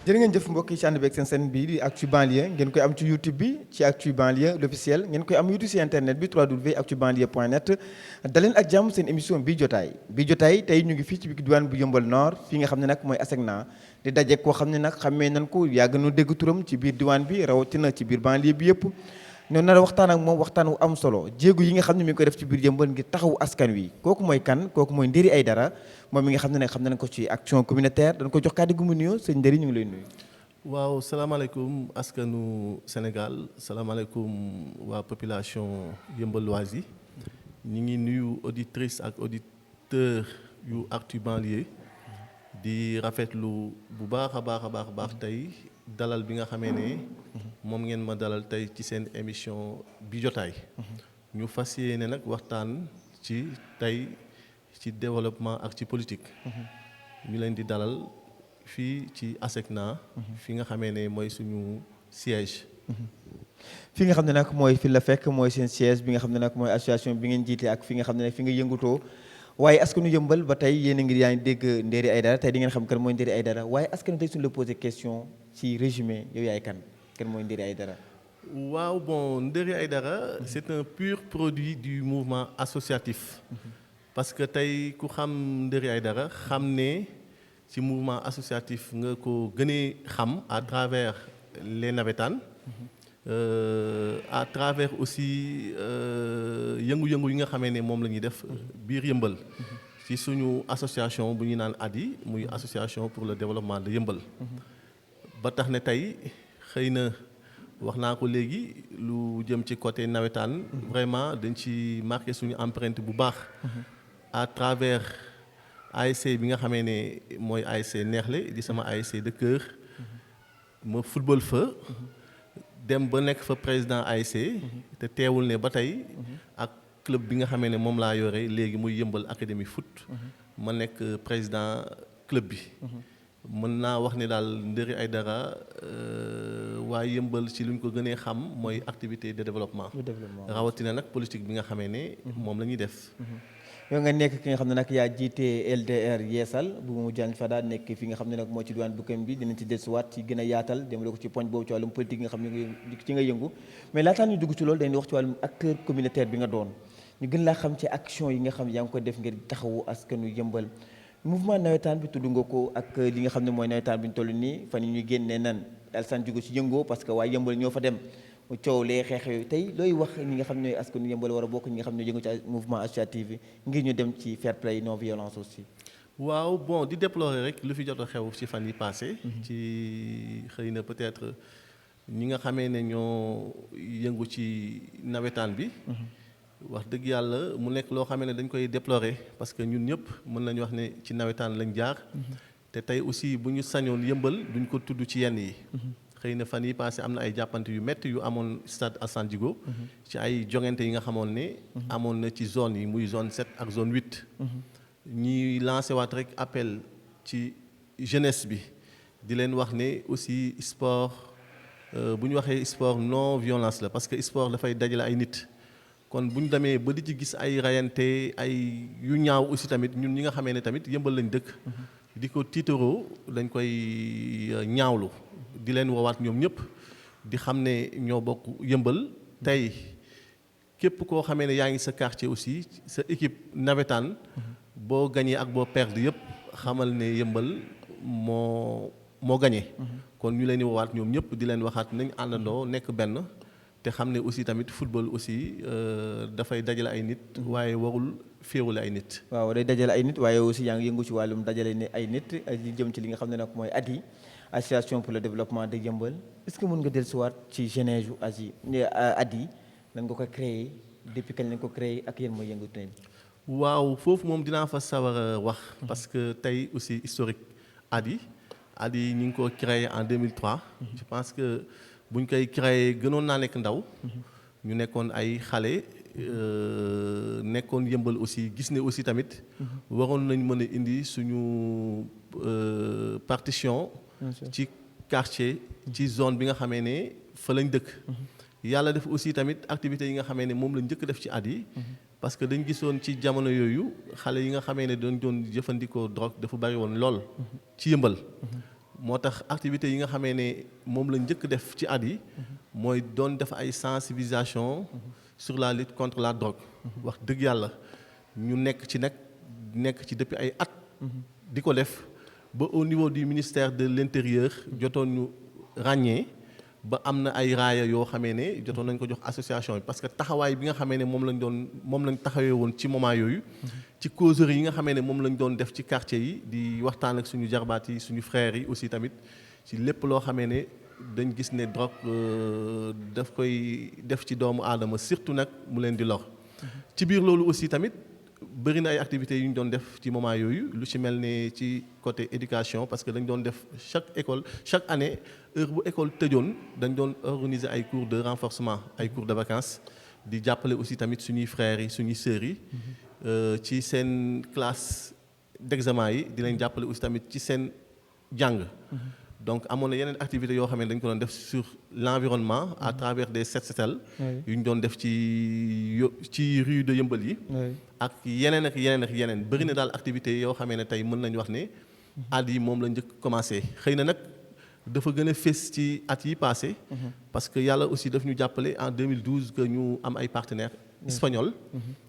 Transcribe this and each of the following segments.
jërë ngeen jëf mbokk yi ci ànd beeg seen bii di Actu Banlieue ngeen koy am ci YouTube bi ci Actu Banlieue l'officiel ngeen koy am YouTube ci internet bi www.actubanlieue.net daleen ak jàmm seen émission bii jotaay tey ñu ngi fii ci biir diwaan bu Yeumbeul Nord fii nga xam ne nag mooy ASECNA di daje koo xam ne nag xamee nañ ko yàgg na dégg turam ci biir diwaan bi rawatina ci biir banlieue bi yëpp ñoo nar a waxtaan ak moom waxtaan wu am solo jéego yi nga xam ne mi ngi koy def ci biir Yeumbeul ngir taxawu askan wi kooku mooy kan kooku mooy Ndéri Aidara moom mi nga xam ne nag xam nañ ko ci action communautaire dañ ko jox kàddu gu mu nuyoo sëñ Ndéri ñu ngi lay nuyu. waaw salaamaaleykum askanu Sénégal salaamaaleykum waa population yeumbeulloise yi ñu ngi nuyu auditrices ak auditeurs yu Actu Banlieue di rafetlu bu baax a baax tey dalal bi nga xamee ne moom ngeen ma dalal tey ci seen émission bi jotaay ñu fas yéene nag waxtaan ci tey ci développement ak ci politique ñu leen di dalal fii ci ASECNA fi nga xamee ne mooy suñu siège fi nga xam ne nag mooy fi la fekk mooy seen siège bi nga xam ne nag mooy association bi ngeen jiite ak fi nga xam ne fi nga yëngutoo waaye askanu Yeumbeul ba tey yéen a ngi yaa ngi dégg Ndéri Aidara tey di ngeen xam kan mooy Ndéri Aidara waaye askanu tey suñu la posé question ci résumé yow yaay kan mooy Ndéri Aidara. waaw bon Ndéri Aidara c'est un pur produit du mouvement associatif parce que tey ku xam Ndéri Aidara xam ne ci mouvement associatif nga ko gënee xam à travers les navétanes à travers aussi yëngu-yëngu yi nga xamee ne moom la ñuy def biir Yeumbeul ci suñu association bu ñuy naan ADI muy association pour le développement de Yeumbeul ba tax ne tey xëy na wax naa ko léegi lu jëm ci côté navétane vraiment dañ ci marqué suñu empreinte bu baax à travers ASC bi nga xamee ne mooy ASC Neexle di sama ASC de cœur ma football fa dem ba nekk fa président ASC te teewul ne ba tey ak club bi nga xamee ne moom laa yore léegi muy Yeumbeul Académie foot ma nekk président club bi mën naa wax ne daal Ndéri Aidara waa Yeumbeul ci lu ñu ko gënee xam mooy activité de développement rawatina nag politique bi nga xamee ne moom la ñuy def yow nga nekk ki nga xam ne nag yaa jiite LDR Yeesal bu mu jaan fa daal nekk fi nga xam ne nag moo ci diwaan Bukam bi dinañ ci dellusiwaat ci gën a yaatal demale ko ci poñ boobu ci wàllum politique nga xam ne ci nga yëngu mais laataan ñu dugg ci loolu dañuy wax ci wàllum acteur communautaire bi nga doon ñu gën laa xam ci action yi nga xam yaa ngi ko def ngir taxawu askanu Yeumbeul mouvement nawetaan bi tudd nga ko ak li nga xam ne mooy nawetaan bi ñu toll nii fan yi ñuy génnee nan Alassane jóge ci yëngoo parce que waa Yeumbeul ñoo fa dem mu coow lee xeex yooyu tey looy wax ñi nga xam ne askanu Yeumbeul war a bokk ñi nga xam ne yëngu ci mouvement associatif yi ngir ñu dem ci fair play non violence aussi. waaw bon di déplorer rek lu fi jot a xew ci fan yi passé ci xëy na peut-être ñi nga xamee ne ñoo yëngu ci nawetaan bi wax dëgg yàlla mu nekk loo xamee ne dañ koy déplorer parce que ñun ñëpp mën nañu wax ne ci nawetaan lañ jaar te tey aussi bu ñu sañoon Yeumbeul duñ ko tudd ci yenn yi xëy na fan yi passé am na ay jàppante yu métti yu amoon stade Alassane Djigo ci ay jongante yi nga xamoon ne amoon na ci zone yi muy zone 7 ak zone 8 ñuy lancé waat rek appel ci jeunesse bi di leen wax ne aussi sport bu ñu waxee sport non violence la parce que sport dafay dajale ay nit kon bu ñu demee ba di ci gis ay rayante ay yu ñaaw aussi tamit ñun ñi nga xamee ne tamit Yeumbeul lañ dëkk di ko tiitaroo dañ koy ñaawlu di leen woowaat ñoom ñëpp di xam ne ñoo bokk Yeumbeul tey képp koo xamee ne yaa ngi sa quartier aussi sa équipe navétane boo gañee ak boo perdre yëpp xamal ne Yeumbeul moo gañee kon ñu leen di woowaat ñoom ñëpp di leen waxaat nañ àndandoo nekk benn te xam ne aussi tamit football aussi dafay dajale ay nit waaye warul féewale ay nit. waaw day dajale ay nit waaye aussi yaa ngi yëngu ci wàllum dajale ni ay nit di jëm ci li nga xam ne nag mooy ADI association pour le développement de Yeumbeul est-ce que mën nga dellusiwaat ci genèse u ADI nan nga ko créé depuis kañ lañ ko créé ak yéen mooy yëngu tey. waaw foofu moom dinaa fa sawar a wax parce que tey aussi historique ADI ñu ngi ko créé en 2003. je pense que buñ koy créé gënoon naa nekk ndaw. ñu nekkoon ay xale. nekkoon Yeumbeul aussi gis ne aussi tamit waroon nañ mën a indi suñu partition ci quartier ci zone bi nga xamee ne fa lañ dëkk yàlla def aussi tamit activités yi nga xamee ne moom lañ njëkk def ci at yi parce que dañ gisoon ci jamono yooyu xale yi nga xamee ne doon jëfandikoo drogue dafa bari woon lool ci Yeumbeul moo tax activités yi nga xamee ne moom la njëkk def ci at yi mooy doon def ay sensibilisation sur la lutte contre la drogue. wax dëgg yàlla ñu nekk ci depuis ay at di ko def ba au niveau du ministère de l'intérieur jotoon ñu ràññee ba am na ay raaya yoo xamee ne jotoon nañ ko jox association bi parce que taxawaay bi nga xamee ne moom lañ taxawee woon ci moment yooyu ci causerie yi nga xamee ne moom lañ doon def ci quartier yi di waxtaan ak suñu jarbaat yi suñu frères yi aussi tamit ci lépp loo xamee ne dañ gis ne drogue daf koy def ci doomu aadama surtout nag mu leen di lor ci biir loolu aussi tamit bëri na ay activités yu ñu doon def ci moment yooyu lu ci mel ne ci côté éducation parce que dañ doon def chaque année heure bu école tëjoon dañ doon organiser ay cours de renforcement ay cours de vacances di jàppale aussi tamit suñuy frères yi suñuy sœurs yi ci seen classe d'examen yi di leen jàppale aussi tamit ci seen jàng donc amoon na yeneen activités yoo xam ne dañ ko doon def sur l'environnement à travers des set setal yu ñu doon def ci rue de Yeumbeul yi ak yeneen bëri na daal activités yoo xamee ne tey mën nañu wax ne at yi moom la njëkk commencé xëy na nag dafa gën a fés ci at yi passé parce que yàlla aussi daf ñu jàppale en 2012 que ñu am ay partenaires espagnols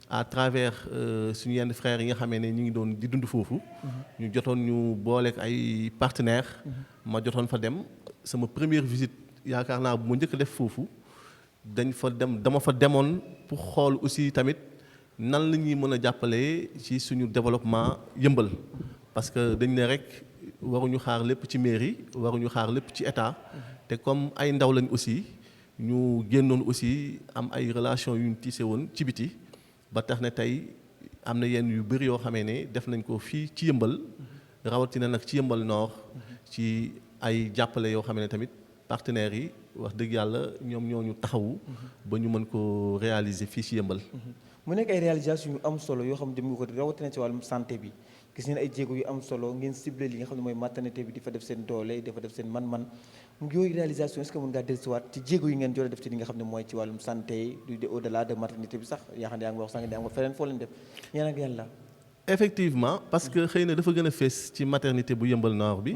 à travers suñu yenn frères yi nga xamee ne ñu ngi doon di dund foofu ñu jotoon ñu booleek ay partenaires ma jotoon fa dem sama première visite yaakaar naa bu ma njëkk def foofu dama fa demoon pour xool aussi tamit nan la ñuy mën a jàppale ci suñu développement Yeumbeul parce que dañ ne rek waruñu xaar lépp ci mairie waruñu xaar lépp ci état te comme ay ndaw lañ aussi ñu génnoon aussi am ay relations yu ñu tissé woon ci biti ba tax ne tey am na yenn yu bëri yoo xamee ne def nañ ko fii ci Yeumbeul rawatina nag ci Yeumbeul Nord ci ay jàppale yoo xam ne tamit partenaires yi wax dëgg yàlla ñoom ñoo ñu taxawu ba ñu mën ko réaliser fii ci Yeumbeul. mu nekk ay réalisation yu am solo yoo xam ne dem nga ko rawatina ci wàllum santé bi gis ngeen ay jéego yu am solo ngeen ciblé li nga xam ne mooy maternité bi di fa def seen doole di fa def seen man-man yooyu réalisation est-ce que mën ngaa dellusiwaat ci jéego yi ngeen jot a def ci li nga xam ne mooy ci wàllum santé du au delà de maternité bi sax yaa xam ne yaa ngi wax sànq ne am nga feneen foo leen def ñaan ak yàlla. effectivement parce que xëy na dafa gën a fees ci maternité bu Yeumbeul Nord bi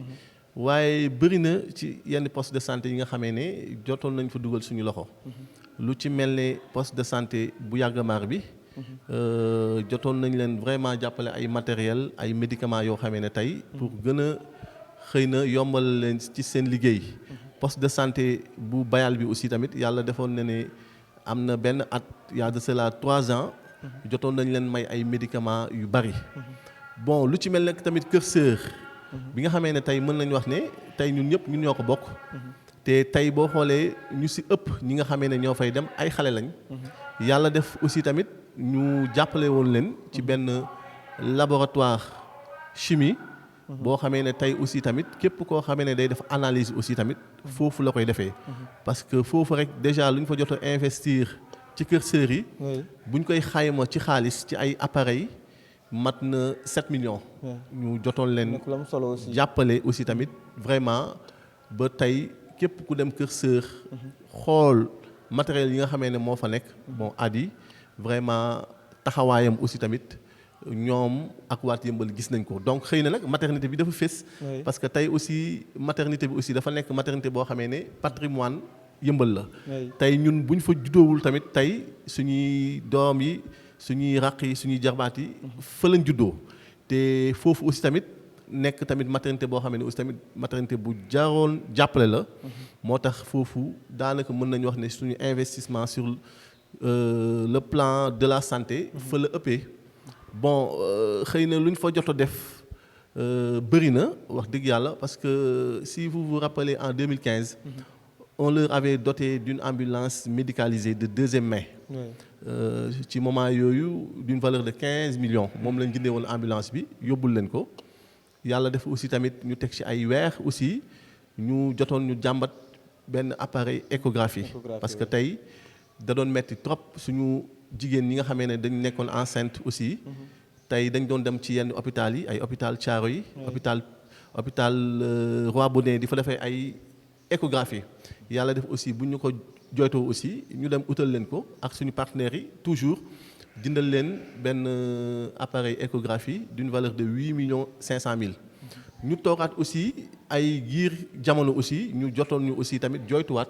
waaye bëri na ci yenn poste de santé yi nga xamee ne jotoon nañ fa dugal suñu loxo lu ci mel ne poste de santé bu Yàggamar bi jotoon nañ leen vraiment jàppale ay matériel ay médicaments yoo xamee ne tey pour gën a xëy na yombal leen ci seen liggéey poste de santé bu Bayal bi aussi tamit yàlla defoon na ne am na benn at y a de cela 3 ans jotoon nañ leen may ay médicaments yu bari bon lu ci mel ne tamit Kër Sër bi nga xamee ne tey mën nañu wax ne tey ñun ñëpp ñun ñoo ko bokk te tey boo xoolee ñu ci ëpp ñi nga xamee ne ñoo fay dem ay xale lañ yàlla def aussi tamit ñu jàppale woon leen ci benn laboratoire chimie boo xamee ne tey aussi tamit képp koo xamee ne day def analyse aussi tamit foofu la koy defee parce que foofu rek déjà lu ñu fa jot a investir ci Kër Sër yi buñ koy xayma ci xaalis ci ay appareils mat na 7 millions ñu jotoon leen jàppale aussi tamit vraiment ba tey képp ku dem Kër Sër xool matériel yi nga xamee ne moo fa nekk bon adi vraiment taxawaayam aussi tamit ñoom ak waat Yeumbeul gis nañ ko donc xëy na nag maternité bi dafa fés parce que tey aussi maternité bi aussi dafa nekk maternité boo xamee ne patrimoine Yeumbeul la tey ñun bu ñu fa juddoowul tamit tey suñuy doom yi suñuy raq yi suñuy jarbaat yi fa lañ juddoo te foofu aussi tamit nekk tamit maternité boo xam ne aussi tamit maternité bu jaroon jàppale la moo tax foofu daanaka mën nañu wax ne suñu investissement sur le plan de la santé fa la ëppee bon xëy na lu ñu fa jot a def bëri na wax dëgg yàlla parce que si vous vous rappelez en 2015 on leur avait doté d'une ambulance médicalisée de 2e main ci moment yooyu d'une valeur de 15 millions moom lañ jëndee woon ambulance bi yóbbul leen ko yàlla def aussi tamit ñu teg ci ay weer aussi ñu jotoon ñu jàmbat benn appareil échographie parce que tey da doon metti trop suñu jigéen ñi nga xamee ne dañ nekkoon enceinte aussi tey dañ doon dem ci yenn hôpital yi ay hôpital Thiaroye yi hôpital Roi Baudouin di fa defee ay échographie yàlla def aussi bu ñu ko jooytoo aussi ñu dem utal leen ko ak suñu partenaires yi toujours jëndal leen benn appareil échographie d'une valeur de 8 millions 500 mille ñu toogaat aussi ay giir jamono aussi ñu jotoon ñu aussi tamit jooytuwaat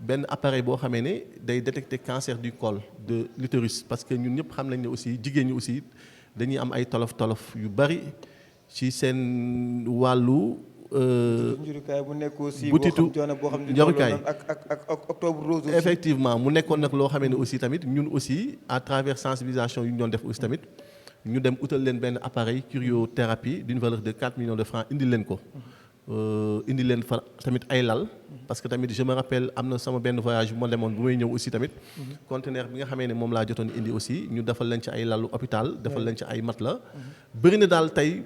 benn appareil boo xamee ne day détecter cancer du col de l'utérus parce que ñun ñëpp xam nañ ne aussi jigéen ñi aussi dañuy am ay tolof yu bari ci seen wàllu. njurukaay bu nekk aussi butitu boo xam ne njurukaay ak octobre rose aussi. effectivement mu nekkoon nag loo xamee ne aussi tamit ñun aussi à travers sensibilisation yu ñu doon def aussi tamit ñu dem utal leen benn appareil cryothérapie d'une valeur de 4 millions de francs indi leen ko. indi leen fa tamit ay lal parce que tamit je me rappelle am na sama benn voyage bu ma demoon bu may ñëw aussi tamit conteneur bi nga xamee ne moom laa jotoon indi aussi ñu defal leen ci ay lalu hôpital defal leen ci ay matelas bëri na daal tey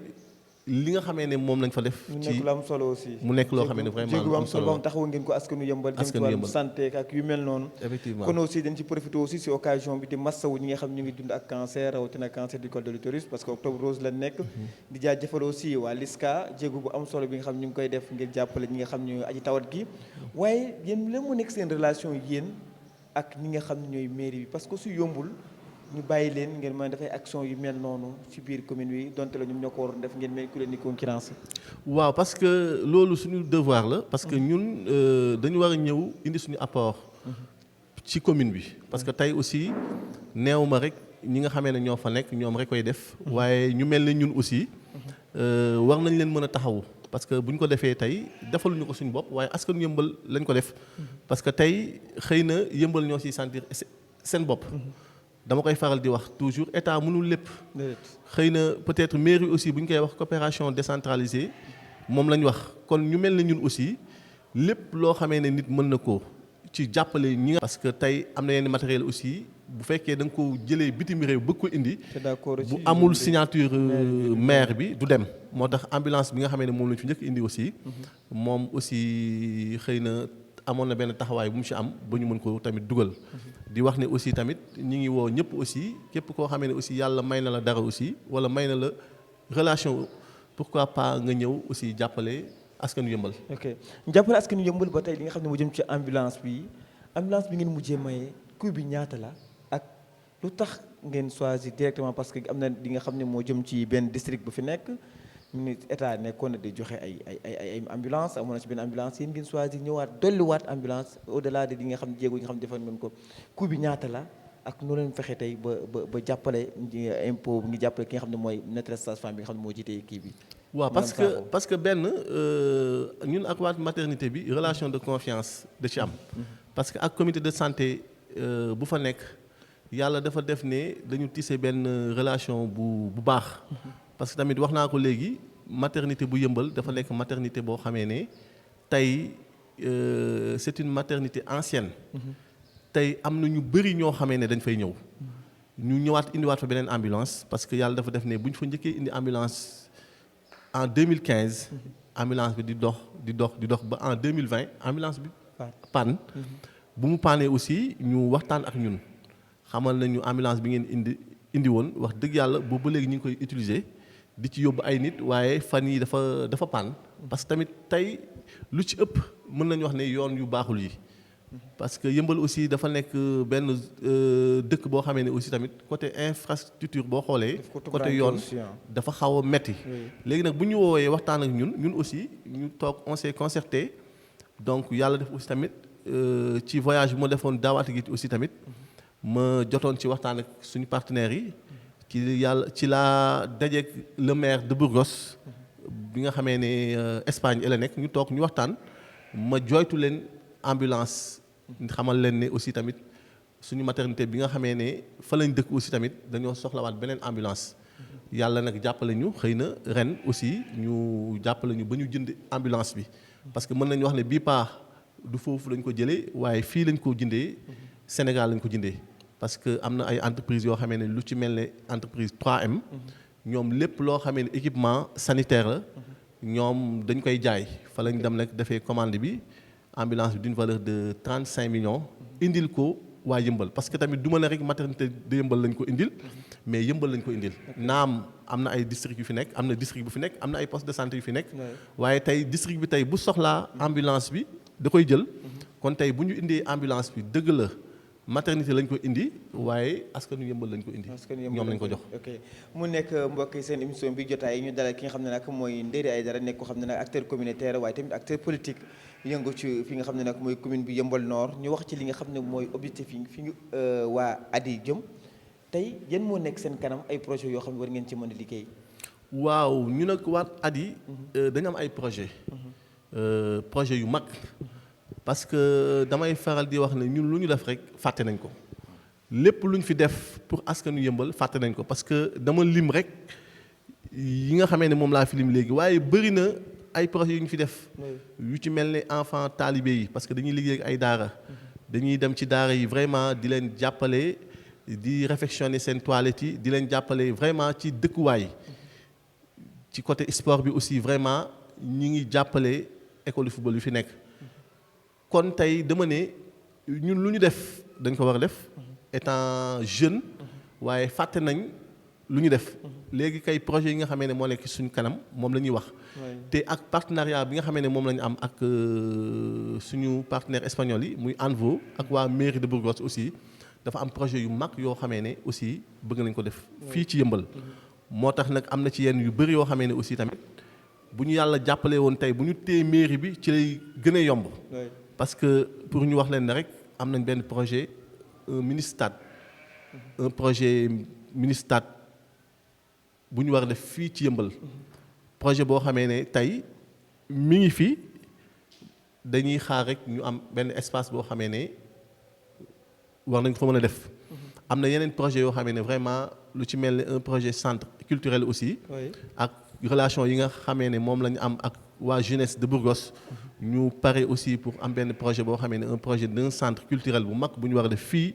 li nga xamee ne moom lañ fa def mu nekk lu am solo aussi mu nekk loo xamee ne vraiment lu am solo taxawu ngeen ko askanu yëmbal jëm ci wàllu santé ak yu mel noonu effectivement kon aussi dañ ci profité aussi si occasion bi di massawu ñi nga xam ñu ngi dund ak cancer rawatina cancer du col de l'utérus parce que octobre rose la nekk di jaajëfal aussi waa LISCA jéego bu am solo bi nga xam ñu ngi koy def ngir jàppale ñi nga xam ñu aji tawat gi waaye yéen lan mu nekk seen relation yéen ak ñi nga xam ne ñooy mairie bi parce que su yombul ñu bàyyi leen ngeen mën a dafay action yu mel noonu ci biir commune yi donte la ñoom ñoo ko waroon def ngeen mel ku leen di concurrence. waaw parce que loolu suñu devoir la parce que ñun dañu war a ñëw indi suñu apport ci commune bi parce que tey aussi neew ma rek ñi nga xamee ne ñoo fa nekk ñoom rek koy def waaye ñu mel ne ñun aussi war nañ leen mën a taxawu parce que bu ñu ko defee tey defaluñu ko suñu bopp waaye askanu yëmbal lañ ko def parce que tey xëy na yëmbal ñoo ciy sentir seen bopp. dama koy faral di wax toujours état mënul lépp xëy na peut-être mairie aussi bu ñu koy wax coopération décentralisée moom la ñu wax kon ñu mel ne ñun aussi lépp loo xamee ne nit mën na ko ci jàppale ñi nga parce que tey am na yenn matériel aussi bu fekkee da nga ko jëlee bitim réew bëgg ko indi bu amul signature maire bi du dem moo tax ambulance bi nga xamee ne moom la ñu fi njëkk indi aussi moom aussi xëy na amoon na benn taxawaay bu mu ci am ba ñu mën ko tamit dugal di wax ne aussi tamit ñi ngi woo ñëpp aussi képp koo xamee ne aussi yàlla may na la dara aussi wala may na la relation pourquoi pas nga ñëw aussi jàppale askanu yëmbal. ok jàppale askanu yëmbal ba tey li nga xam ne mu jëm ci ambulance bi ngeen mujjee maye coût bi ñaata la ak lu tax ngeen choisir directement parce que am na li nga xam ne moo jëm ci benn district bu fi nekk. ñu état nekkoon na di joxe ay ambulance amoon na ci benn ambulance yéen ngeen choisir ñëwaat dolliwaat ambulance au delà de li nga xam jéego yi nga xam defoon ngeen ko coût bi ñaata la ak noo leen fexe tey ba jàppale impôt bi ngi jàppale ki nga xam ne mooy maîtresse sage-femme bi nga xam ne moo jiite kii bi. waaw parce que benn ñun ak waat maternité bi relation de confiance da ci am. parce que ak comité de santé bu fa nekk yàlla dafa def ne dañu tissé benn relation bu baax. parce que tamit wax naa ko léegi maternité bu yëmbal dafa nekk maternité boo xamee ne tey c'est une maternité ancienne. tey am na ñu bëri ñoo xamee ne dañ fay ñëw. ñu ñëwaat indiwaat fa beneen ambulance parce que yàlla dafa def ne bu ñu fa njëkkee indi ambulance en 2015. ambulance bi di dox ba en 2020 ambulance bi. panne bu mu paanee aussi ñu waxtaan ak ñun xamal nañu ambulance bi ngeen indi woon wax dëgg yàlla boobu ba léegi ñu ngi koy utiliser. di ci yóbbu ay nit waaye fan yi dafa panne parce que tamit tey lu ci ëpp mën nañu wax ne yoon yu baaxul yi parce que yëmbal aussi dafa nekk benn dëkk boo xamee ne aussi tamit côté infrastructure boo xoolee côté yoon dafa xaw a metti léegi nag bu ñu woowee waxtaan ak ñun aussi ñu toog on s'est concerté donc yàlla def aussi tamit ci voyage bu ma defoon daawaati gi aussi tamit ma jotoon ci waxtaan ak suñu partenaires yi ci laa dajeek le maire de Burgos bi nga xamee ne Espagne la nekk ñu toog ñu waxtaan ma jooytu leen ambulance xamal leen ne aussi tamit suñu maternité bi nga xamee ne fa lañ dëkk aussi tamit dañoo soxlawaat beneen ambulance yàlla nag jàppale ñu xëy na ren aussi ñu jàppale ñu ba ñu jënd ambulance bi parce que mën nañu wax ne bii paa du foofu lañ ko jëlee waaye fii lañ ko jëndee Sénégal lañ ko jëndee parce que am na ay entreprises yoo xamee ne lu ci mel ne entreprise 3M ñoom lépp loo xamee ne équipement sanitaire la ñoom dañ koy jaay fa lañ dem nag defee commande bi ambulance bi d'une valeur de 35 millions indil ko waa yëmbal parce que tamit du ma ne rek maternité de yëmbal lañ ko indil mais yëmbal lañ ko indil naam am na ay district yu fi nekk am na district bu fi nekk am na ay poste de santé yu fi nekk waaye tey district bi tey bu soxlaa ambulance bi da koy jël kon tey bu ñu indee ambulance bi dëgg la maternité lañ ko indi waaye askanu yëmbal lañ ko indi. ñoom lañ ko jox. ok mu nekk mbokk yi seen émission bi jotaay ñu dalal ki nga xam ne nag mooy Ndéri Aidara nekk ko xam ne nag acteur communautaire waaye tamit acteur politique yëngu ci fi nga xam ne nag mooy commune bi Yeumbeul Nord ñu wax ci li nga xam ne mooy objectif yi fi ñu waa ADI jëm tey yan moo nekk seen kanam ay projet yoo xam ne war ngeen ci mën a liggéey. waaw ñu nag waa ADI dañu am ay projet yu mag parce que damay faral di wax ne ñun lu ñu def rek fàtte nañ ko lépp lu ñu fi def pour askanu yëmbal fàtte nañ ko parce que dama lim rek yi nga xamee ne moom laa fi lim léegi waaye bëri na ay projets yu ñu fi def yu ci mel ne enfant talibé yi parce que dañuy liggéey ak ay daara dañuy dem ci daara yi vraiment di leen jàppale di réfectionner seen toilettes yi di leen jàppale vraiment ci dëkkuwaay ci côté sport bi aussi vraiment ñi ngi jàppale école de football yu fi nekk kon tey dama ne ñun lu ñu def dañ ko war a def étant jeune waaye fàtte nañ lu ñu def léegi kay projet yi nga xamee ne moo nekk suñu kanam moom la ñuy wax te ak partenariat bi nga xamee ne moom la ñu am ak suñu partenaire espagnol yi muy ANVO ak waa mairie de Burgos aussi dafa am projet yu mag yoo xamee ne aussi bëgg nañ ko def fii ci yëmbal moo tax nag am na ci yenn yu bëri yoo xamee ne aussi tamit bu ñu yàlla jàppale woon tey bu ñu téye mairie bi ci lay gën a yomb parce que pour ñu wax leen ne rek am nañ benn projet un mini-stade un projet mini-stade bu ñu war a def fii ci yëmbal projet boo xamee ne tey mi ngi fi dañuy xaar rek ñu am benn espace boo xamee ne war nañ ko fa mën a def am na yeneen projet yoo xamee ne vraiment lu ci mel ne un projet centre culturel aussi ak relation yi nga xamee ne moom la ñu am ak waa jeunesse de Burgos ñu pare aussi pour am benn projet boo xamee ne un projet d'un centre culturel bu mag bu ñu war a def fii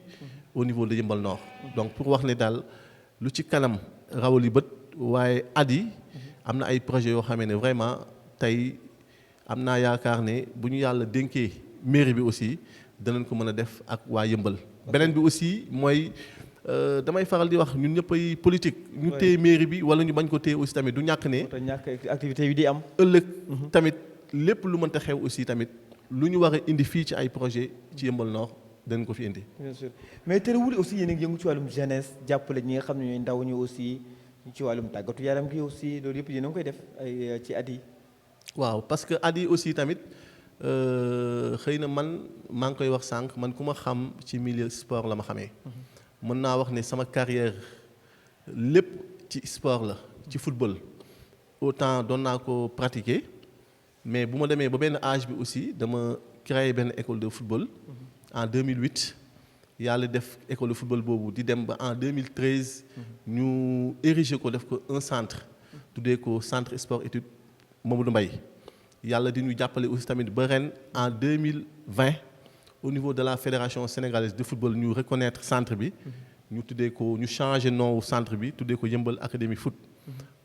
au niveau de Yeumbeul Nord donc pour wax ne daal lu ci kanam rawali bët waaye ADI am na ay projets yoo xamee ne vraiment tey am naa yaakaar ne bu ñu yàlla dénkee mairie bi aussi danañ ko mën a def ak waa Yeumbeul beneen bi aussi mooy damay faral di wax ñun ñëpp ay politique ñu téye mairie bi wala ñu bañ ko téye aussi tamit du ñàkk ne activité yi di am ëllëg tamit lépp lu mënta xew aussi tamit lu ñu war a indi fii ci ay projet ci Yeumbeul Nord dañ ko fi indi bien sûr mais terewul aussi yéen a ngi yëngu ci wàllum jeunesse jàppale ñi nga xam ne ñooy ndaw ñu aussi ci wàllum tàggatu yaram gi aussi loolu yëpp yéen a ngi koy def ay ci ADI waaw parce que ADI aussi tamit xëy na man maa ngi koy wax sànq man ku ma xam ci milieu sport la ma xamee mën naa wax ne sama carrière lépp ci sport la ci football autant doon naa ko pratiquer mais bu ma demee ba benn âge bi aussi dama créer benn école de football en 2008 yàlla def école de football boobu di dem ba en 2013 ñu ériger ko def ko un centre tuddee ko centre sport étude Mamadou Mbaye yàlla di ñu jàppale aussi tamit ba ren en 2020 au niveau de la fédération sénégalaise de football ñu reconnaître centre bi ñu tuddee ko ñu changé nom centre bi tuddee ko Yeumbeul Académie Foot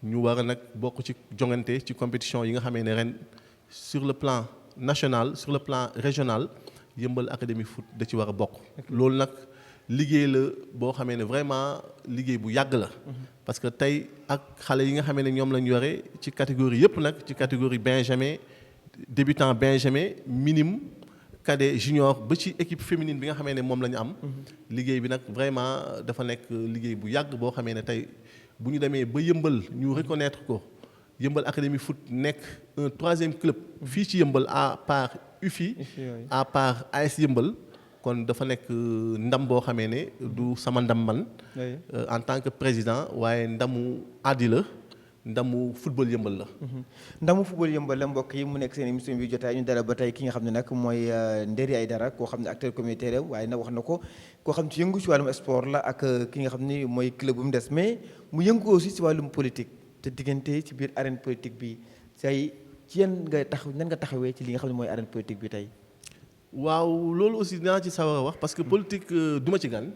ñu war a nag bokk ci jongante ci compétition yi nga xamee ne ren sur le plan national sur le plan régional Yeumbeul Académie Foot da ci war a bokk loolu nag liggéey la boo xamee ne vraiment liggéey bu yàgg la parce que tey ak xale yi nga xamee ne ñoom lañ yore ci catégorie yëpp nag ci catégorie benjamin débutant benjamin minime cadet junior ba ci équipe féminine bi nga xamee ne moom la ñu am liggéey bi nag vraiment dafa nekk liggéey bu yàgg boo xamee ne tey bu ñu demee ba Yeumbeul ñu reconnaître ko Yeumbeul Académie Foot nekk un troisième club fii ci Yeumbeul à part UFI à part AS Yeumbeul kon dafa nekk ndam boo xamee ne du sama ndam man en tant que président waaye ndamu ADI la ndamu football Yeumbeul la ndamu football Yeumbeul la mbokk yi mu nekk seen émission bi jotaay ñu dara ba tey ki nga xam ne nag mooy Ndéri Aidara koo xam ne acteur communautaire waaye nag wax na ko koo xam ne ci yëngu ci wàllum sport la ak ki nga xam ne mooy club bu mu des mais mu yëngu aussi ci wàllum politique te diggante ci biir arène politique bi say ci yan nga nan nga taxawee ci li nga xam ne mooy arène politique bi tey waaw loolu aussi dinaa ci sawar a wax parce que politique du ma ci gan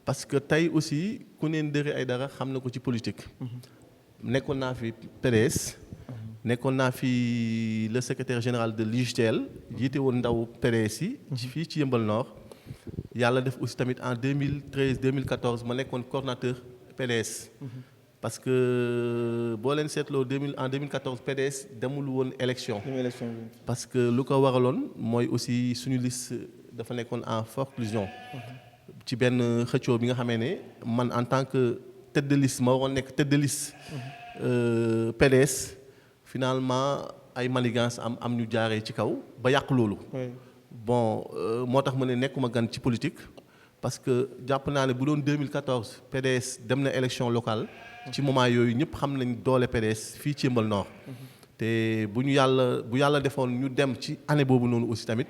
parce que tey aussi ku ne Ndéri Aidara xam na ko ci politique nekkoon naa fi PDS nekkoon naa fi le secrétaire général de l'UJTL jiite woon ndaw PDS yi fii ci Yeumbeul Nord yàlla def aussi tamit en 2013 2014 ma nekkoon coordonnateur PDS parce que boo leen seetloo en 2014 PDS demul woon élection parce que lu ko waraloon mooy aussi suñu liste dafa nekkoon en forclusion ci benn xëccoo bi nga xamee ne man en tant que tête de liste ma waroon nekk tête de liste PDS finalement ay manigance am ñu jaaree ci kaw ba yàq loolu. Bon moo tax ma ne nekkuma gan ci politique parce que jàpp naa ne bu doon 2014 PDS dem na élection locale ci moment yooyu ñëpp xam nañ doole PDS fii ci Yeumbeul Nord. te bu yàlla defoon ñu dem ci année boobu noonu aussi tamit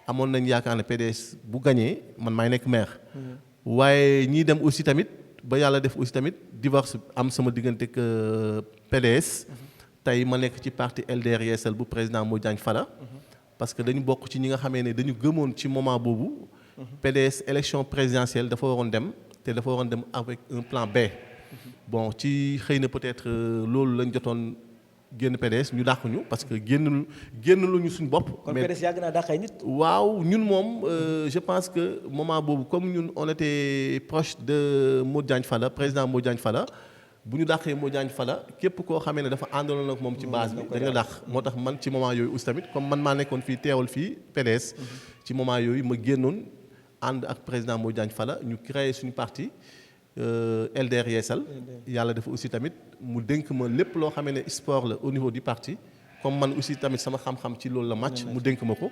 amoon nañ yaakaar ne PDS bu gañee man maay nekk maire. waaye ñii dem aussi tamit ba yàlla def aussi tamit divorce am sama diggante ak PDS. tey ma nekk ci parti LDR Yeesal bu président Modou Diagne Fada. parce que dañu bokk ci ñi nga xamee ne dañu gëmoon ci moment boobu. PDS élection présidentielle dafa waroon dem te dafa waroon dem avec un plan B. bon ci xëy na peut-être loolu lañ jotoon génn PDS ñu dàq ñu parce que génn lu ñu suñu bopp. kon PDS yàgg naa dàq ay nit. waaw ñun moom je pense que moment boobu comme ñun on était proche de Modou Diagne Fada président Modou Diagne Fada bu ñu dàqee Modou Diagne Fada képp koo xamee ne dafa àndaloon ak moom ci base bi dañ la dàq. moo tax man ci moment yooyu aussi tamit comme man maa nekkoon fii teewal fii PDS. ci moment yooyu ma génnoon ànd ak président Modou Diagne Fada ñu créé suñu parti. LDR Yeesal yàlla dafa aussi tamit mu dénk ma lépp loo xamee ne sport la au niveau du parti comme man aussi tamit sama xam-xam ci loolu la match mu dénk ma ko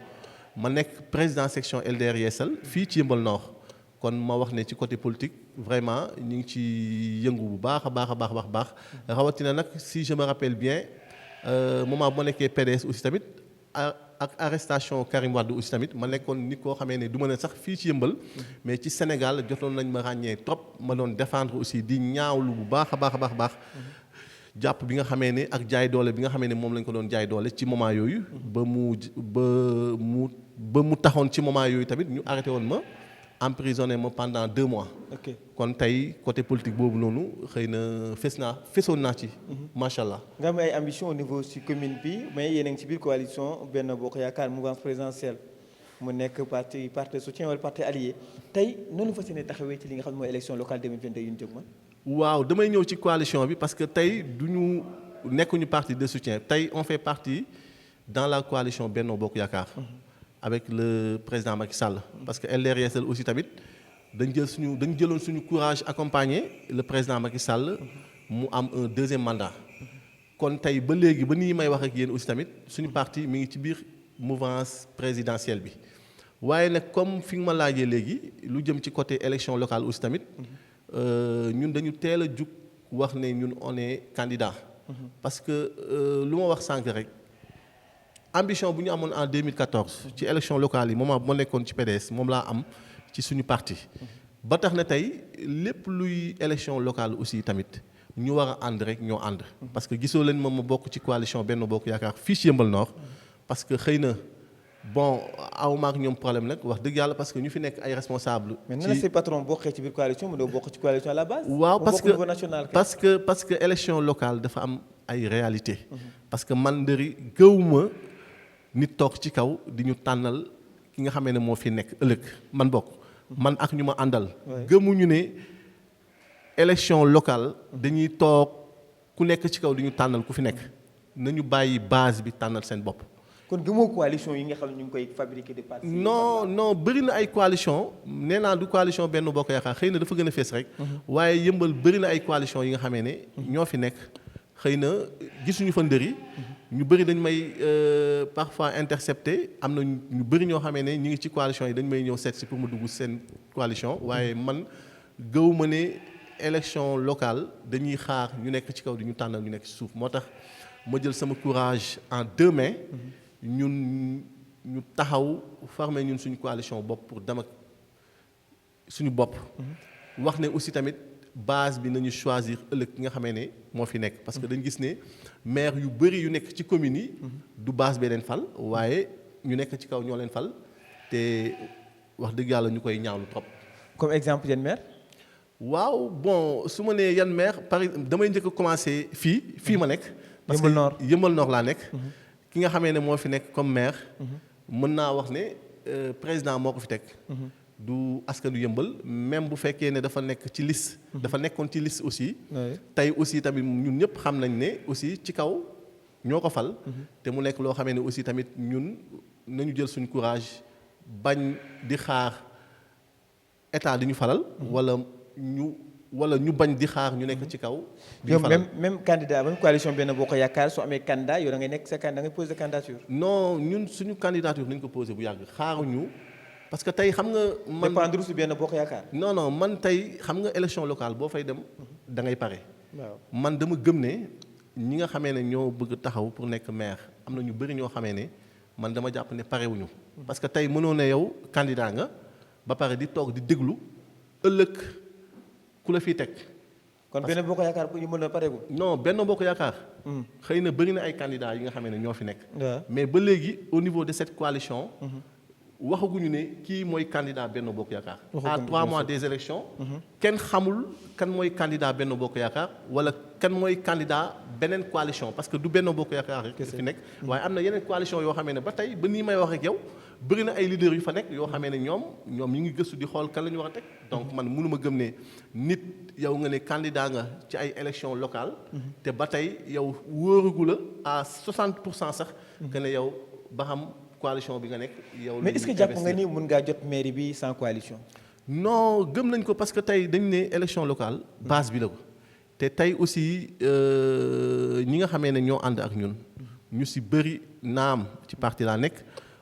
ma nekk président section LDR Yeesal fii ci Yeumbeul Nord kon ma wax ne ci côté politique vraiment ñu ngi ci yëngu bu baax a baax rawatina nag si je me rappelle bien moment bu ma nekkee PDS aussi tamit ak arrestation Karim Wade aussi tamit ma nekkoon nit koo xamee ne du ma ne sax fii ci Yeumbeul mais ci Sénégal jotoon nañ ma ràññee trop ma doon défendre aussi di ñaawlu bu baax a baax jàpp bi nga xamee ne ak jaay doole bi nga xamee ne moom lañ ko doon jaay doole ci moment yooyu ba mu taxoon ci moment yooyu tamit ñu arrêté woon ma emprisonné ma pendant 2 mois. kon tey côté politique boobu noonu xëy na fesoon naa ci. macha allah. nga am ay ambition au niveau ci commune bi mais yéen a ngi ci biir coalition Benno Bokk Yaakaar mouvance présidentielle mu nekk parti de soutien wala parti allié tey noonu fas yéene taxawee ci li nga xam ne mooy élection locale 2022 yu ñu jóg man. waaw damay ñëw ci coalition bi parce que tey duñu nekkuñu parti de soutien tey on fait partie dans la coalition Benno Bokk Yaakaar. avec le président Macky Sall. parce que LDR Yeesal aussi tamit dañ jëloon suñu courage accompagner le président Macky Sall mu am un 2e mandat. kon tey ba léegi ba nii may wax ak yéen aussi tamit suñu parti mi ngi ci biir mouvance présidentielle bi waaye nag comme fi nga ma laajee léegi lu jëm ci côté élection locale aussi tamit ñun dañu teel a jug wax ne ñun on est candidat. parce que lu ma wax sànq rek. ambition bu ñu amoon en 2014 ci élection locale yi moment bu ma nekkoon ci PDS moom laa am ci suñu parti ba tax na tey lépp luy élection locale aussi tamit ñu war a ànd rek ñoo ànd. parce que gisoo leen ma bokk ci coalition Benno Bokk Yaakaar fii ci Yeumbeul Nord parce que xëy na bon awma ak ñoom problème nag wax dëgg yàlla parce que ñu fi nekk ay responsable mais nan la say patron bokkee ci biir coalition mu doo bokk ci coalition à la base. waaw parce que élection locale dafa am ay réalité parce que man ndëri gëwuma nit toog ci kaw di ñu tànnal ki nga xamee ne moo fi nekk ëllëg man bokk man ak ñu ma àndal gëmuñu ne élection locale dañuy toog ku nekk ci kaw di ñu tànnal ku fi nekk nañu bàyyi base bi tànnal seen bopp. kon gëmoo coalition yi nga xam ne ñu ngi koy fabriquer de parti. non bëri na ay coalition nee naa du coalition Benno Bokk Yaakaar xëy na dafa gën a fees rek waaye Yeumbeul bëri na ay coalition yi nga xamee ne ñoo fi nekk xëy na gisuñu fa ndëri ñu bëri dañ may parfois intercepté am na ñu bëri ñoo xamee ne ñu ngi ci coalition yi dañ may ñëw seet si pour mu dugg seen coalition waaye man gëw ma ne élection locale dañuy xaar ñu nekk ci kaw di ñu tànnal ñu nekk ci suuf moo tax ma jël sama courage en 2 mains ñun ñu taxaw formé ñun suñu coalition bopp pour dem ak suñu bopp wax ne aussi tamit base bi nañu choisir ëllëg ki nga xamee ne moo fi nekk parce que dañu gis ne maire yu bëri yu nekk ci communes yi du base bee leen fal waaye ñu nekk ci kaw ñoo leen fal te wax dëgg yàlla ñu koy ñaawlu trop. comme exemple yan maire. waaw bon su ma nee yan maire par exemple damay njëkk a commencé fii ma nekk. parce que Yeumbeul Nord laa nekk. ki nga xamee ne moo fi nekk comme maire. mën naa wax ne président moo ko fi teg. du askanu Yeumbeul même bu fekkee ne dafa nekk ci liste. dafa nekkoon ci liste aussi. tey aussi tamit ñun ñëpp xam nañ ne aussi ci kaw ñoo ko fal. te mu nekk loo xamee ne aussi tamit ñun nañu jël suñu courage bañ di xaar état di ñu falal. wala ñu bañ di xaar ñu nekk ci kaw. di yow falal même candidat même coalition Benno Bokk Yaakaar soo amee candidat yow da ngay nekk sa candidat da ngay poser candidature. non ñun suñu candidature nañ ko posé bu yàgg xaaruñu parce que tey xam nga. man dépendre si Benno Bokk Yaakaar. non man tey xam nga élection locale boo fay dem da ngay pare. waaw man dama gëm ne ñi nga xamee ne ñoo bëgg taxaw pour nekk maire am na ñu bëri ñoo xamee ne man dama jàpp ne parewuñu parce que tey mënoo ne yow candidat nga ba pare di toog di déglu ëllëg ku la fiy teg. kon Benno Bokk Yaakaar bu ñu mën a pareegul. non Benno Bokk Yaakaar. xëy na bëri na ay candidats yi nga xamee ne ñoo fi nekk. waaw mais ba léegi au niveau de cette coalition. waxaguñu ne kii mooy candidat Benno Bokk Yaakaar. à 3 mois des élections. kenn xamul kan mooy candidat Benno Bokk Yaakaar wala kan mooy candidat beneen coalition parce que du Benno Bokk Yaakaar rek fi nekk. waaye am na yeneen coalition yoo xamee ne ba tey ba nii may wax ak yow bëri na ay leaders yu fa nekk yoo xamee ne ñoom ñu ngi gëstu di xool kan la ñu war a teg. donc man mënuma gëm ne nit yow nga ne candidat nga ci ay élections locales. te ba tey yow wóorugu la à 60% sax. que ne yow ba xam. coalition bi nga nekk yow. mais est-ce que jàpp nga ni mën ngaa jot mairie bi sans coalition. non gëm nañ ko parce que tey dañ ne élection locale base bi la ko te tey aussi ñi nga xamee ne ñoo ànd ak ñun ñu si bëri naam ci parti laa nekk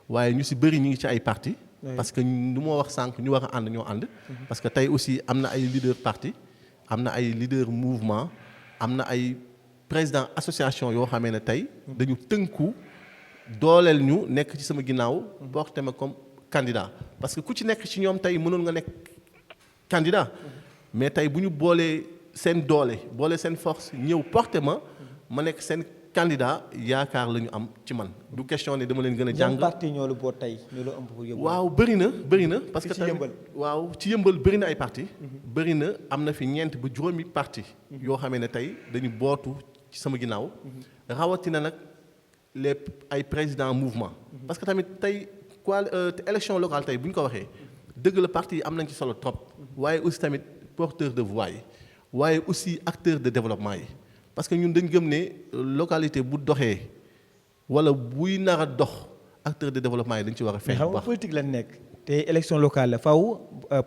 waaye ñu si bëri ñu ngi ci ay parti parce que lu ma wax sànq ñu war a ànd ñoo ànd. parce que tey aussi am na ay leader parti am na ay leader mouvement am na ay président association yoo xamee ne tey dañu tënku. dooleel ñu nekk ci sama ginnaaw porté ma comme candidat parce que ku ci nekk ci ñoom tey mënoon nga nekk candidat mais tey bu ñu boolee seen doole boole seen force ñëw porté ma nekk seen candidat yaakaar la ñu am ci man du question ne dama leen gën a jàng. parti ñoo la boo tey ñoo la ëmb pour yëngu. waaw bëri na parce que ci yëmbal waaw ci yëmbal bëri na ay parti bëri na am na fi ñeent ba juróomi parti yoo xamee ne tey dañu bootu ci sama ginnaaw rawatina nag les ay président mouvement parce que tamit tey élection locale tey bu ñu ko waxee dëgg la parti yi am nañ ci solo trop waaye aussi tamit porteur de voix yi waaye aussi acteur de développement yi parce que ñun dañ gëm ne localité bu doxee wala buy nar a dox acteur de développement yi dañ ci war a feeñ bu baax. politique la nekk te élection locale la faw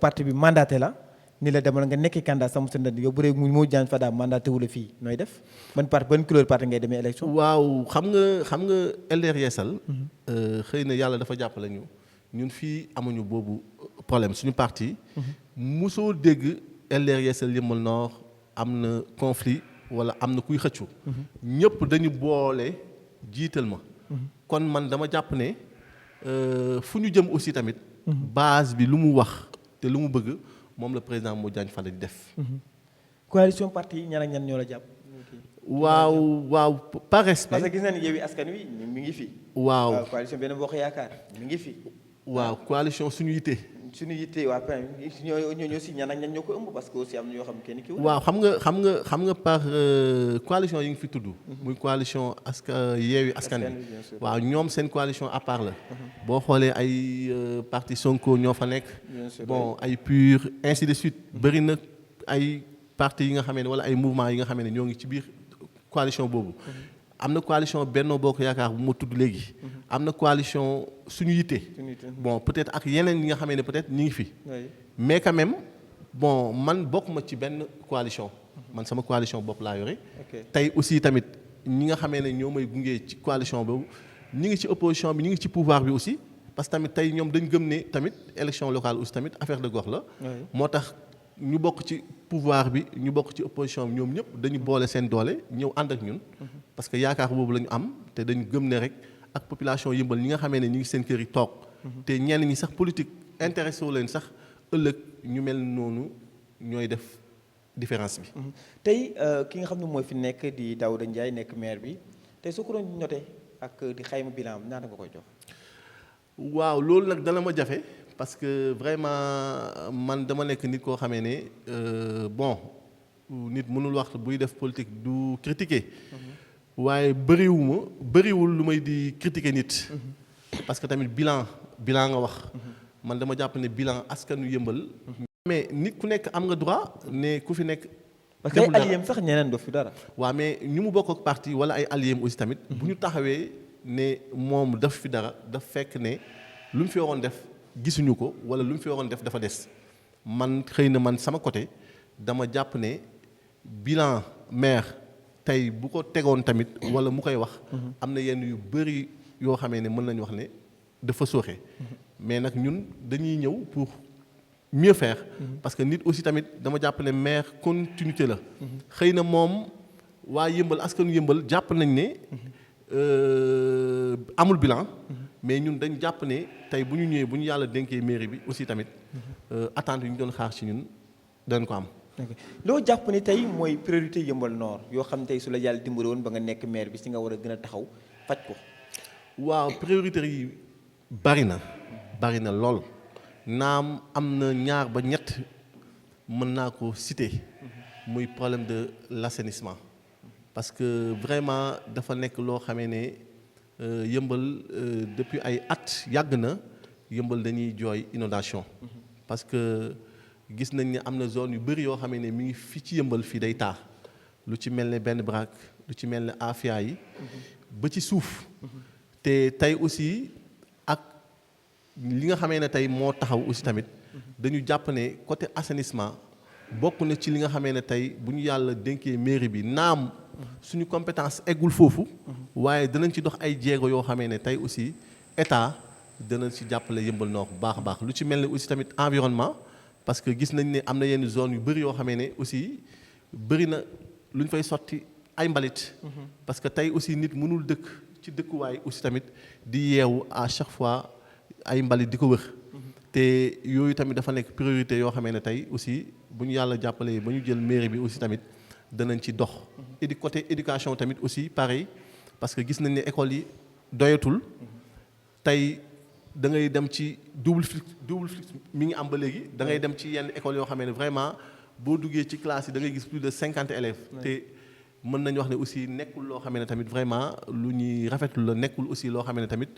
parti bi mandaté la ni la demal nga nekk candidat sama sa ndënd yow bu dee moo jaan Fada mandaté wu la fii nooy def ban couleur parti ngay demee élection. waaw xam nga LDR Yeesal. xëy na yàlla dafa jàppale ñu ñun fii amuñu boobu problème suñu parti. mosoo dégg LDR Yeesal Yeumbeul Nord am na conflit wala am na kuy xëccu. ñëpp dañu boole jiital ma. kon man dama jàpp ne fu ñu jëm aussi tamit. base bi lu mu wax te lu mu bëgg. moom la président Modiane Fada di def. coalition parti ñan ak ñan ñoo la jàpp. waaw par respect. parce que gis nañu Yewwi Askan Wi mi ngi fi. waaw coalition Benno Bokk Yaakaar mi ngi fi. waaw coalition suñu yitte. suñu yitte waa ñoo si ñan ak ñan ñoo ko ëmb parce que aussi am na yoo xam kenn ki. waaw xam nga par coalition yi nga fi tudd. muy coalition Yewwi Askan Wi. waaw ñoom seen coalition à part la. boo xoolee ay parti Sonko ñoo fa nekk. bon ay PUR ainsi de suite. bëri na ay parti yi nga xamee ne wala ay mouvement yi nga xamee ne ñoo ngi ci biir coalition boobu. am na coalition Benno Bokk Yaakaar bu ma tudd léegi. am na coalition suñu yitte. bon peut-être ak yeneen yi nga xamee ne peut-être ñi ngi fi. mais quand même bon man bokk ma ci benn coalition. man sama coalition bopp laa yore. tey aussi tamit ñi nga xamee ne ñoo may gunge ci coalition boobu ñi ngi ci opposition bi ñi ngi ci pouvoir bi aussi. parce que tamit tey ñoom dañ gëm ne tamit élection locale aussi tamit affaire de gox la. moo tax ñu bokk ci pouvoir bi ñu bokk ci opposition bi ñoom ñëpp dañu boole seen doole ñëw ànd ak ñun. parce que yaakaar boobu la ñu am te dañu gëm ne rek ak population yëmbal ñi nga xamee ne ñi ngi seen kër yi toog. te ñenn ñi sax politique intéressé wu leen sax ëllëg ñu mel noonu ñooy def différence bi. tey ki nga xam ne mooy fi nekk di Daouda Ndiaye nekk maire bi tey soo ko doon noté ak di xayma bilan ñaata nga koy jox. waaw loolu nag dana ma jafe parce que vraiment man dama nekk nit koo xamee ne bon nit mënul wax buy def politique du critiquer. waaye bëriwul lu may di critiquer nit. parce que tamit bilan nga wax. man dama jàpp ne bilan askanu yëmbal. mais nit ku nekk am nga droit ne ku fi nekk. parce que ay alliés sax ñeneen doo fi dara. waaw mais ñu mu bokk ak parti wala ay alliés aussi tamit. bu ñu taxawee ne moom daf fi dara daf fekk ne lu mu fi waroon def gisuñu ko wala lu mu fi waroon def dafa des. man xëy na man sama côté dama jàpp ne bilan maire tey bu ko tegoon tamit wala mu koy wax am na yenn yu bëri yoo xamee ne mën nañu wax ne dafa sooxe mais nag ñun dañuy ñëw pour mieux faire parce que nit aussi tamit dama jàpp ne maire continuité la xëy na moom waa yëmbal askanu yëmbal jàpp nañ ne amul bilan mais ñun dañ jàpp ne tey bu ñu ñëwee bu ñu yàlla dénkee mairie bi aussi tamit attente yu ñu doon xaar ci ñun dañ ko am. loo jàpp ni tey mooy priorité yëmbal nord yoo xam tey su la yàlla dimbali woon ba nga nekk maire bi si nga war a gën a taxaw faj ko. waaw priorité yi bari na lool naam am na ñaar ba ñett mën naa ko citer muy problème de l'assainissement parce que vraiment dafa nekk loo xamee ne yëmbal depuis ay at yàgg na yëmbal dañuy jooy inondation parce que gis nañ ne am na zone yu bëri yoo xamee ne mi ngi fii ci yëmbal fii day taa lu ci mel ne benn braak lu ci mel ne afia yi ba ci suuf te tey aussi ak li nga xamee ne tey moo taxaw aussi tamit dañu jàpp ne côté assainissement bokk na ci li nga xamee ne tey bu ñu yàlla dénkee mairie bi naam suñu compétence eggul foofu waaye danañ ci dox ay jéego yoo xamee ne tey aussi état danañ ci jàppale yëmbal nord bu baax a baax lu ci mel ne aussi tamit environnement parce que gis nañ ne am na yenn zone yu bëri yoo xamee ne aussi bëri na lu ñu fay sotti ay mbalit parce que tey aussi nit mënul dëkk ci dëkkuwaay aussi tamit di yeewu à chaque fois ay mbalit di ko wër te yooyu tamit dafa nekk priorité yoo xamee ne tey aussi bu ñu yàlla jàppalee ba ñu jël mairie bi aussi tamit danañ ci dox côté éducation tamit aussi pareil parce que gis nañ ne école yi doyatul tey da ngay dem ci double flux mi ngi am ba léegi da ngay dem ci yenn école yoo xamee ne vraiment boo duggee ci classe yi da ngay gis plus de 50 élèves te mën nañu wax ne aussi nekkul loo xamee ne tamit vraiment lu ñuy rafetlu la nekkul aussi loo xamee ne tamit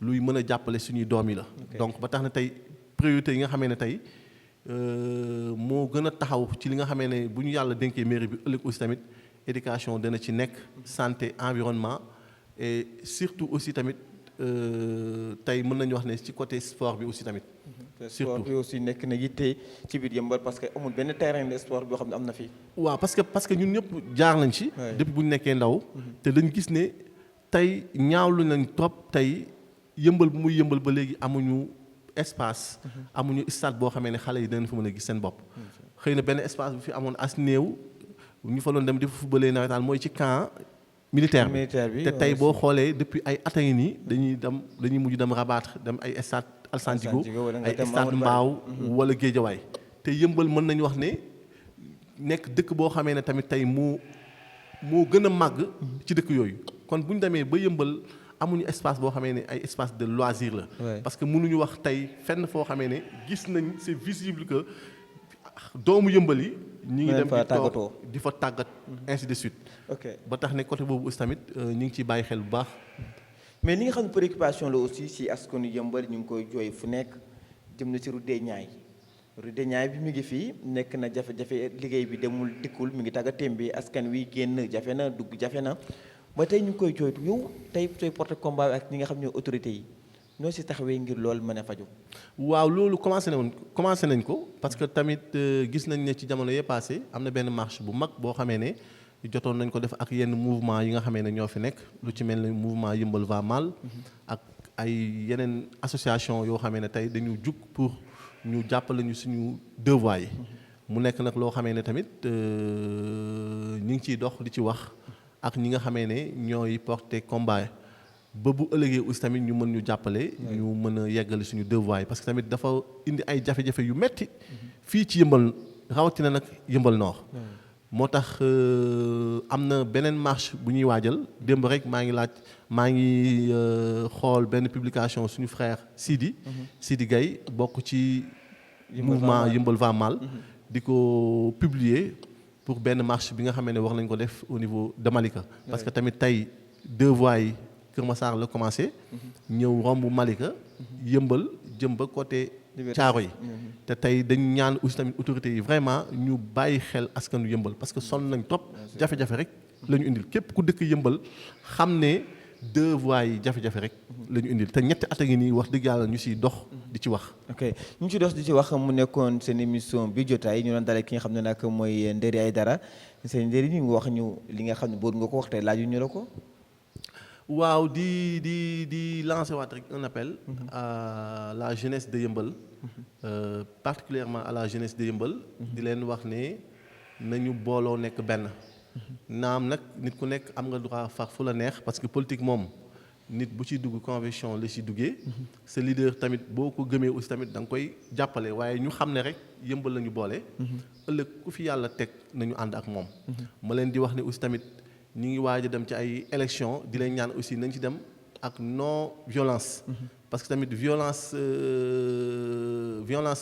luy mën a jàppale suñuy doom yi la donc ba tax na tey priorité yi nga xamee ne tey moo gën a taxaw ci li nga xamee ne bu ñu yàlla dénkee mairie bi ëllëg aussi tamit éducation dana ci nekk santé environnement et surtout aussi tamit tey mën nañu wax ne ci côté sport bi aussi tamit. sport bi aussi nekk na yitte ci biir yëmbal parce que amul benn terrain de sport boo xam ne am na fii. waaw parce que ñun ñëpp jaar nañ ci. depuis bu ñu nekkee ndaw. te dañ gis ne tey ñaawlu nañ trop tey yëmbal bu muy yëmbal ba léegi amuñu espace. amuñu stade boo xamee ne xale yi dinañ fa mën a gis seen bopp. xëy na benn espace bu fi amoon as néew ñu fa doon dem di footballé nawetaan mooy ci camp. militaire bi te tey boo xoolee depuis ay at a ngi nii dañuy mujj dem rabattre dem ay stade Alassane Djigo ay stade Mbao wala Guédiawaye te yëmbal mën nañu wax ne nekk dëkk boo xamee ne tamit tey moo gën a màgg ci dëkk yooyu kon bu ñu demee ba yëmbal amuñu espace boo xamee ne ay espace de loisir la parce que mënuñu wax tey fenn foo xamee ne gis nañ c'est visible que doomu yëmbal yi ñu ngi dem di fa tàggat ainsi de suite ba tax ne côté boobu aussi tamit ñu ngi ciy bàyyi xel bu baax mais li nga xam ne préoccupation la aussi si askanu yëmbal ñu ngi koy jooy fu nekk jëm na ci route des Niayes bi mu ngi fii nekk na jafe-jafe liggéey bi demul dikkul mi ngi tàgga téem bi askan wi génn jafe na dugg jafe na ba tey ñu ngi koy jooytu yow tey sooy porté combat ak ñi nga xam ne autorités yi ñoo si taxawee ngir loolu mën a faju waaw loolu commencé nañ ko parce que tamit gis nañ ne ci jamono yee passé am na benn marche bu mag boo xamee ne jotoon nañ ko def ak yenn mouvement yi nga xamee ne ñoo fi nekk lu ci mel ne mouvement yëmbal va mal ak ay yeneen association yoo xamee ne tey dañu jug pour ñu jàppale ñu suñu devoir yi mu nekk nag loo xamee ne tamit ñu ngi ciy dox di ci wax ak ñi nga xamee ne ñooy porter combat ba bu ëllëgee aussi tamit ñu mën ñu jàppale ñu mën a yeggale suñu devoir yi parce que tamit dafa indi ay jafe-jafe yu metti fii ci yëmbal rawatina nag yëmbal nord moo tax am na beneen marche bu ñuy waajal démb rek maa ngi xool benn publication suñu frère Sidi Gaye bokk ci mouvement yëmbal va mal di ko publier pour benn marche bi nga xamee ne war nañ ko def au niveau de Malika parce que tamit tey devoir yi Kër Massar la commencé ñëw romb Malika yëmbal jëm ba côté caaro yi te tey dañ ñaan aussi tamit autorités yi vraiment ñu bàyyi xel askanu yëmbal parce que sonn nañ trop jafe-jafe rek la ñu indil képp ku dëkk yëmbal xam ne 2 voies yi jafe-jafe rek la ñu indil te ñetti at a ngi nii wax dëgg yàlla ñu siy dox di ci wax. ok ñu ci dox di ci wax mu nekkoon seen émission bi jotaay ñu doon dalal ki nga xam ne nag mooy Ndéri Aidara seen Ndéri ñu ngi wax ñu li nga xam ne bëgg nga ko wax tey laaju ñu la ko. waaw di lancer waat rek un appel à la jeunesse de Yeumbeul particulièrement à la jeunesse de Yeumbeul di leen wax ne nañu booloo nekk benn naam nag nit ku nekk am nga droit far fu la neex parce que politique moom nit bu ci dugg conviction la ci duggee sa leader tamit boo ko gëmee aussi tamit da nga koy jàppale waaye ñu xam ne rek Yeumbeul la ñu boole ëllëg ku fi yàlla teg nañu ànd ak moom ma leen di wax ne aussi tamit ñu ngi waaj a dem ci ay élections di leen ñaan aussi nañ ci dem ak non violence parce que tamit violence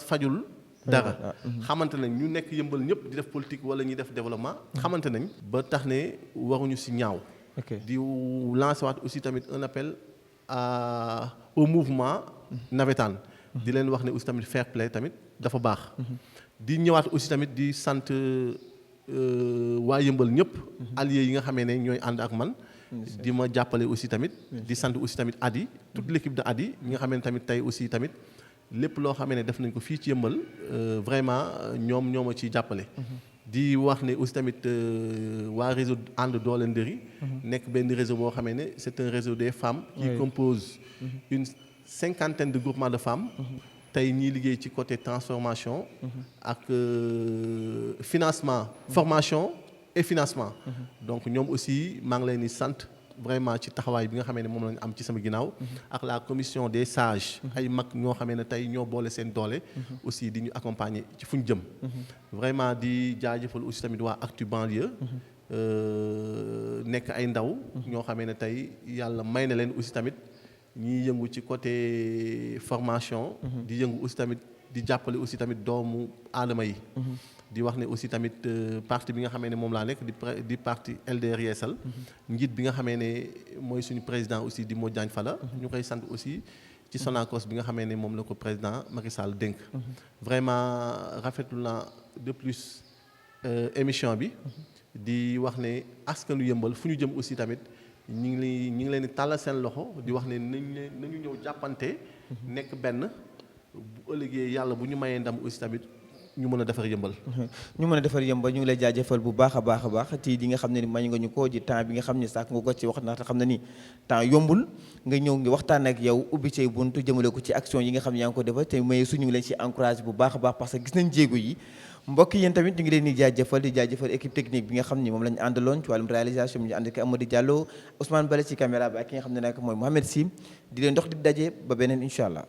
fajul dara xamante nañ ñu nekk Yeumbeul ñëpp di def politique wala ñuy def développement xamante nañ ba tax ne waruñu ci ñaaw di lancer waat aussi tamit un appel au mouvement navétane di leen wax ne aussi tamit fair play tamit dafa baax di ñëwaat aussi tamit di sant waa Yeumbeul ñëpp alliés yi nga xamee ne ñooy ànd ak man di ma jàppale aussi tamit di sant aussi tamit Adi toute l'équipe de Adi ñi nga xamee ne tamit tey aussi tamit lépp loo xamee ne def nañ ko fii ci Yeumbeul vraiment ñoo ma ciy jàppale di wax ne aussi tamit waa réseau ànd doole Ndéri nekk benn réseau boo xamee ne c'est un réseau des femmes qui compose une 50aine de groupements de femmes tey ñiy liggéey ci côté transformation ak financement formation et financement donc ñoom aussi maa ngi leen di sant vraiment ci taxawaay bi nga xamee ne moom lañu am ci sama ginnaaw ak la commission des sages ay mag ñoo xamee ne tey ñoo boole seen doole aussi di ñu accompagner ci fu ñu jëm vraiment di jaajëfal aussi tamit waa Actu Banlieue nekk ay ndaw ñoo xamee ne tey yàlla may na leen aussi tamit ñiy yëngu ci côté formation di yëngu aussi tamit di jàppale aussi tamit doomu aadama yi di wax ne aussi tamit parti bi nga xamee ne moom laa nekk di parti LDR Yeesal njiit bi nga xamee ne mooy suñu président aussi di Modou Diagne Fada ñu koy sant aussi ci Sonacos bi nga xamee ne moom la ko président Macky Sall dénk vraiment rafetlu na de plus émission bi di wax ne askanu Yeumbeul fu ñu jëm aussi tamit ñu ngi leen di tàllal seen loxo di wax ne nañu ñëw jàppante nekk benn bu ëllëgee yàlla bu ñu mayee ndam aussi tamit ñu mën a defar Yeumbeul ñu mën a defar Yeumbeul ñu ngi lay jaajëfal bu baax a baax ci di nga xam ne ni mañ nga ñu ko ji temps bi nga xam ne sàkk nga ko ci wax ndax xam ne ni temps yombul nga ñëw ngi waxtaan ak yow ubbi say buntu jëmale ko ci action yi nga xam ne yaa ngi ko defal te maye su ñu ngi leen ci encouragé bu baax a baax parce que gis nañ jéego yi mbokk yéen tamit ñu ngi leen di jaajëfal équipe technique bi nga xam ni moom la ñu àndaloon ci wàllum réalisation bi ñu ànd ak Amadou Diallo Ousmane Bale ci caméra bi ak ki nga xam ne nag mooy Mohamed Sim di leen dox di daje ba beneen incha allah